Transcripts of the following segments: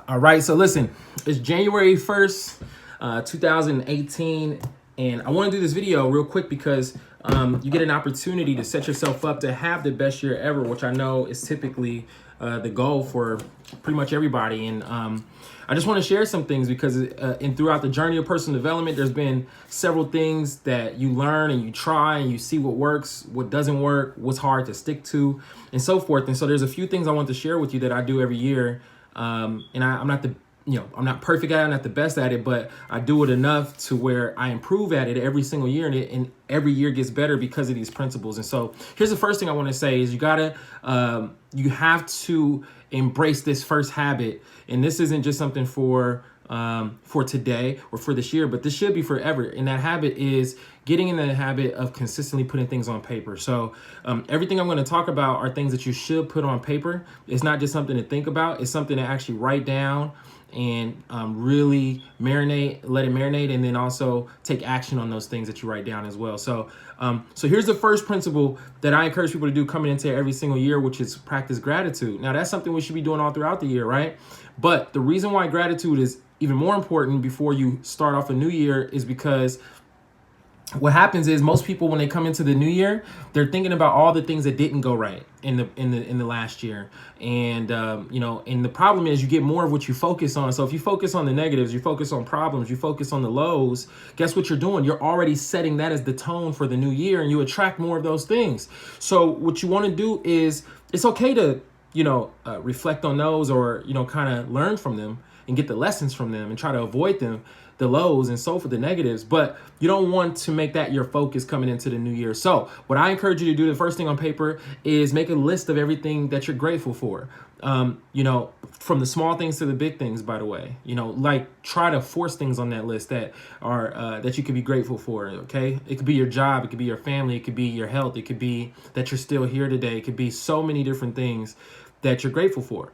All right, so listen, it's January 1st, 2018, and I want to do this video real quick because you get an opportunity to set yourself up to have the best year ever, which I know is typically the goal for pretty much everybody. And I just want to share some things because throughout the journey of personal development, there's been several things that you learn and you try and you see what works, what doesn't work, what's hard to stick to, and so forth. And so there's a few things I want to share with you that I do every year. I'm not I'm not perfect at it, I'm not the best at it, but I do it enough to where I improve at it every single year, and every year gets better because of these principles. And so here's the first thing I want to say is you have to embrace this first habit. And this isn't just something for today or for this year, but this should be forever. And that habit is getting in the habit of consistently putting things on paper. So everything I'm going to talk about are things that you should put on paper. It's not just something to think about. It's something to actually write down and really let it marinate, and then also take action on those things that you write down as well. So here's the first principle that I encourage people to do coming into every single year, which is practice gratitude. Now, that's something we should be doing all throughout the year, right? But the reason why gratitude is even more important before you start off a new year is because what happens is most people, when they come into the new year, they're thinking about all the things that didn't go right in the last year. And and the problem is you get more of what you focus on. So if you focus on the negatives, you focus on problems, you focus on the lows, guess what you're doing? You're already setting that as the tone for the new year, and you attract more of those things. So what you want to do is, it's okay to reflect on those, or kind of learn from them and get the lessons from them and try to avoid them, the lows and so for the negatives, but you don't want to make that your focus coming into the new year. So what I encourage you to do, the first thing on paper, is make a list of everything that you're grateful for. From the small things to the big things, by the way, like try to force things on that list that are that you could be grateful for. Okay. It could be your job. It could be your family. It could be your health. It could be that you're still here today. It could be so many different things that you're grateful for.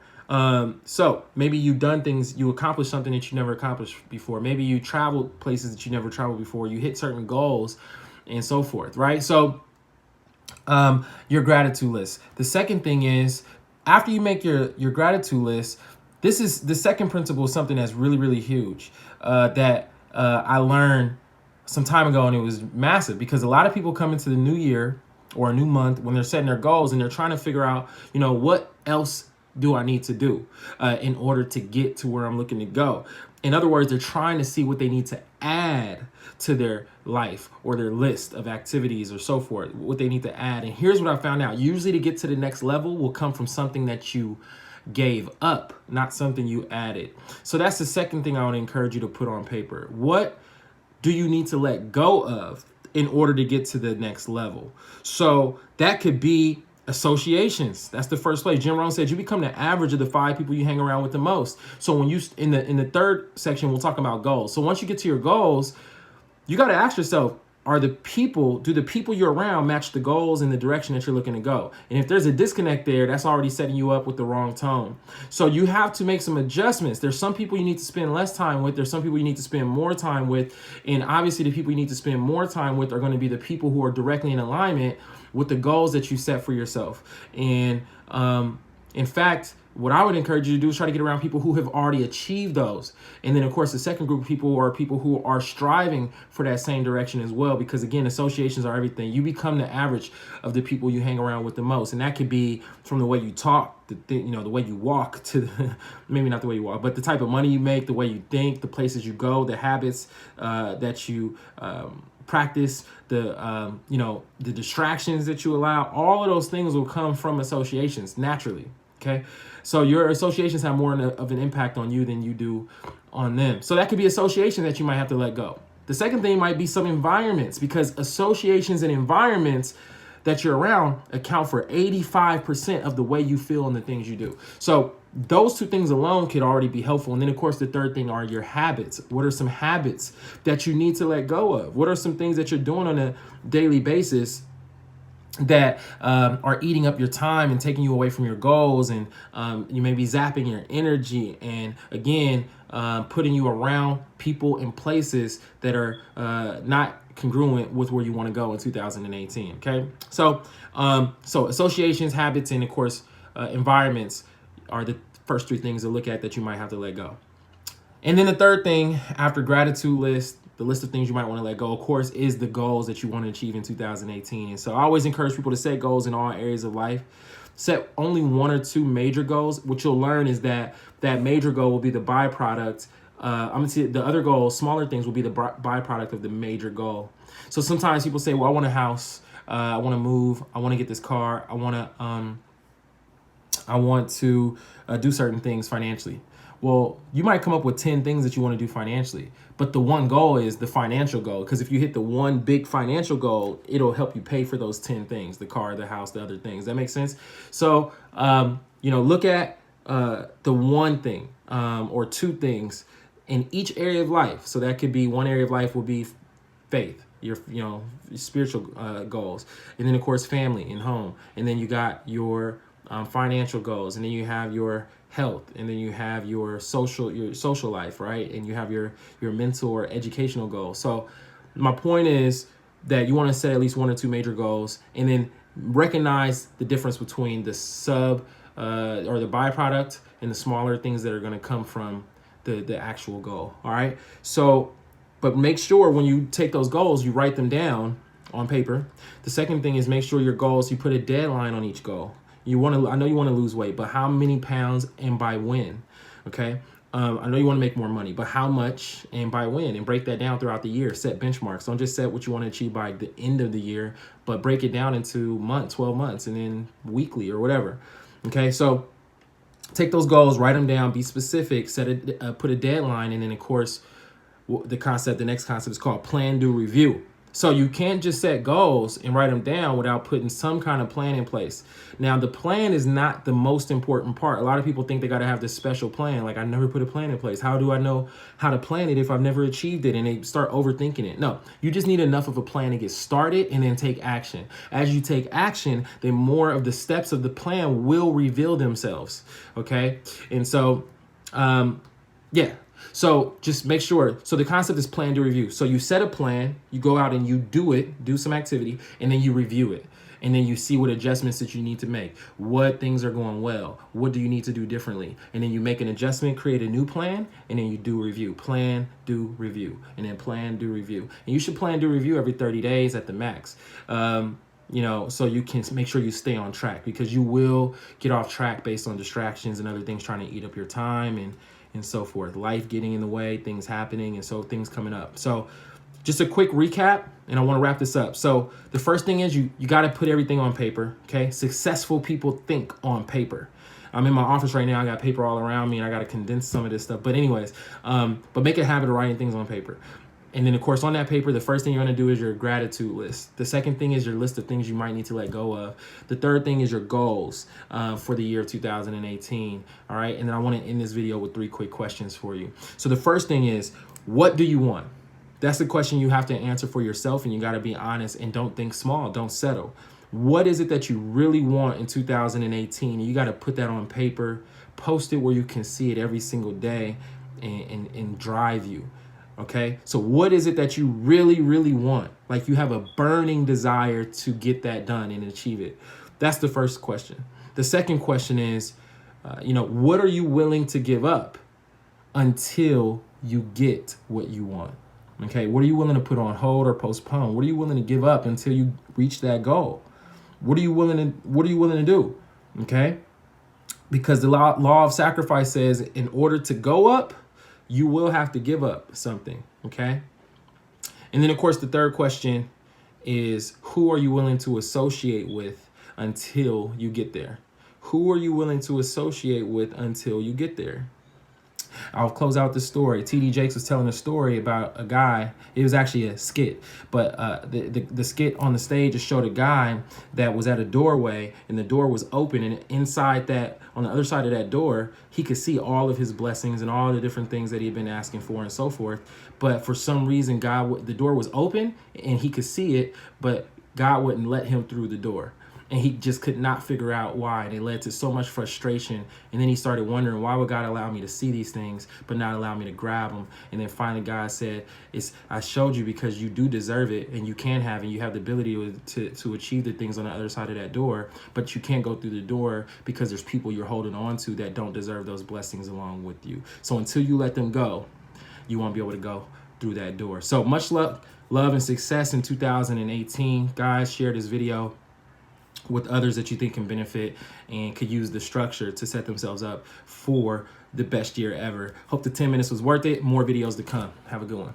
So maybe you've done things, you accomplished something that you never accomplished before. Maybe you traveled places that you never traveled before. You hit certain goals and so forth, right? So your gratitude list. The second thing is, after you make your gratitude list, this is the second principle, is something that's really, really huge that I learned some time ago, and it was massive because a lot of people come into the new year or a new month when they're setting their goals and they're trying to figure out, what else do I need to do in order to get to where I'm looking to go? In other words, they're trying to see what they need to add to their life or their list of activities or so forth, what they need to add. And here's what I found out. Usually to get to the next level will come from something that you gave up, not something you added. So that's the second thing I want to encourage you to put on paper. What do you need to let go of in order to get to the next level? So that could be associations. That's the first place. Jim Rohn said you become the average of the 5 people you hang around with the most. So when you in the third section, we'll talk about goals. So once you get to your goals, you got to ask yourself, do the people you're around match the goals and the direction that you're looking to go? And if there's a disconnect there, that's already setting you up with the wrong tone. So you have to make some adjustments. There's some people you need to spend less time with. There's some people you need to spend more time with. And obviously the people you need to spend more time with are going to be the people who are directly in alignment with the goals that you set for yourself. And in fact, what I would encourage you to do is try to get around people who have already achieved those. And then, of course, the second group of people are people who are striving for that same direction as well. Because, again, associations are everything. You become the average of the people you hang around with the most. And that could be from the way you talk, the way you walk, to maybe not the way you walk, but the type of money you make, the way you think, the places you go, the habits that you practice, the distractions that you allow. All of those things will come from associations naturally. Okay, so your associations have more of an impact on you than you do on them. So that could be association that you might have to let go. The second thing might be some environments, because associations and environments that you're around account for 85% of the way you feel and the things you do. So those two things alone could already be helpful. And then, of course, the third thing are your habits. What are some habits that you need to let go of? What are some things that you're doing on a daily basis that are eating up your time and taking you away from your goals, and you may be zapping your energy, and again putting you around people and places that are not congruent with where you want to go in 2018. Okay, so associations, habits, and of course environments are the first three things to look at that you might have to let go. And then the third thing after gratitude list, the list of things you might want to let go, of course, is the goals that you want to achieve in 2018. And so I always encourage people to set goals in all areas of life. Set only one or two major goals. What you'll learn is that that major goal will be the byproduct. I'm gonna see the other goals, smaller things will be the byproduct of the major goal. So sometimes people say, well, I want a house. I want to move. I want to get this car. I want to do certain things financially. Well, you might come up with 10 things that you want to do financially, but the one goal is the financial goal. Because if you hit the one big financial goal, it'll help you pay for those 10 things, the car, the house, the other things. That makes sense? So, look at the one thing or two things in each area of life. So that could be one area of life will be faith, your spiritual goals. And then, of course, family and home. And then you got your financial goals. And then you have your health, and then you have your social life, right? And you have your mental or educational goals. So my point is that you want to set at least one or two major goals, and then recognize the difference between the or the byproduct and the smaller things that are going to come from the actual goal. All right. So, but make sure when you take those goals, you write them down on paper. The second thing is make sure your goals, you put a deadline on each goal. I know you want to lose weight, but how many pounds and by when? Okay. I know you want to make more money, but how much and by when? And break that down throughout the year. Set benchmarks. Don't just set what you want to achieve by the end of the year, but break it down into 12 months, and then weekly or whatever. Okay. So take those goals, write them down, be specific, put a deadline. And then, of course, the next concept is called plan, do, review. So you can't just set goals and write them down without putting some kind of plan in place. Now, the plan is not the most important part. A lot of people think they got to have this special plan. Like, I never put a plan in place. How do I know how to plan it if I've never achieved it? And they start overthinking it. No, you just need enough of a plan to get started and then take action. As you take action, then more of the steps of the plan will reveal themselves. Okay. And so, So just make sure. So the concept is plan, do, review. So you set a plan, you go out and you do some activity, and then you review it. And then you see what adjustments that you need to make. What things are going well? What do you need to do differently? And then you make an adjustment, create a new plan, and then you do review. Plan, do, review. And then plan, do, review. And you should plan, do, review every 30 days at the max. So you can make sure you stay on track, because you will get off track based on distractions and other things trying to eat up your time and so forth. Life getting in the way, things happening, and so things coming up. So just a quick recap, and I want to wrap this up. So the first thing is you got to put everything on paper, okay? Successful people think on paper. I'm in my office right now. I got paper all around me, and I got to condense some of this stuff. But anyways, but make it a habit of writing things on paper. And then, of course, on that paper, the first thing you're going to do is your gratitude list. The second thing is your list of things you might need to let go of. The third thing is your goals for the year of 2018. All right. And then I want to end this video with 3 quick questions for you. So the first thing is, what do you want? That's the question you have to answer for yourself, and you got to be honest and don't think small. Don't settle. What is it that you really want in 2018? You got to put that on paper, post it where you can see it every single day and drive you. Okay, so what is it that you really, really want? Like, you have a burning desire to get that done and achieve it. That's the first question. The second question is, what are you willing to give up until you get what you want? Okay, what are you willing to put on hold or postpone? What are you willing to give up until you reach that goal? What are you willing to do? Okay, because the law of sacrifice says in order to go up, you will have to give up something, okay? And then, of course, the third question is, who are you willing to associate with until you get there? Who are you willing to associate with until you get there? I'll close out the story. T.D. Jakes was telling a story about a guy. It was actually a skit, but the skit on the stage just showed a guy that was at a doorway, and the door was open, and inside that, on the other side of that door, he could see all of his blessings and all the different things that he had been asking for and so forth. But for some reason, the door was open and he could see it, but God wouldn't let him through the door. And he just could not figure out why. They led to so much frustration. And then he started wondering, why would God allow me to see these things, but not allow me to grab them? And then finally God said, I showed you because you do deserve it, and you can have, and you have the ability to achieve the things on the other side of that door, but you can't go through the door because there's people you're holding on to that don't deserve those blessings along with you. So until you let them go, you won't be able to go through that door. So much luck, love, and success in 2018. Guys, share this video with others that you think can benefit and could use the structure to set themselves up for the best year ever. Hope the 10 minutes was worth it. More videos to come. Have a good one.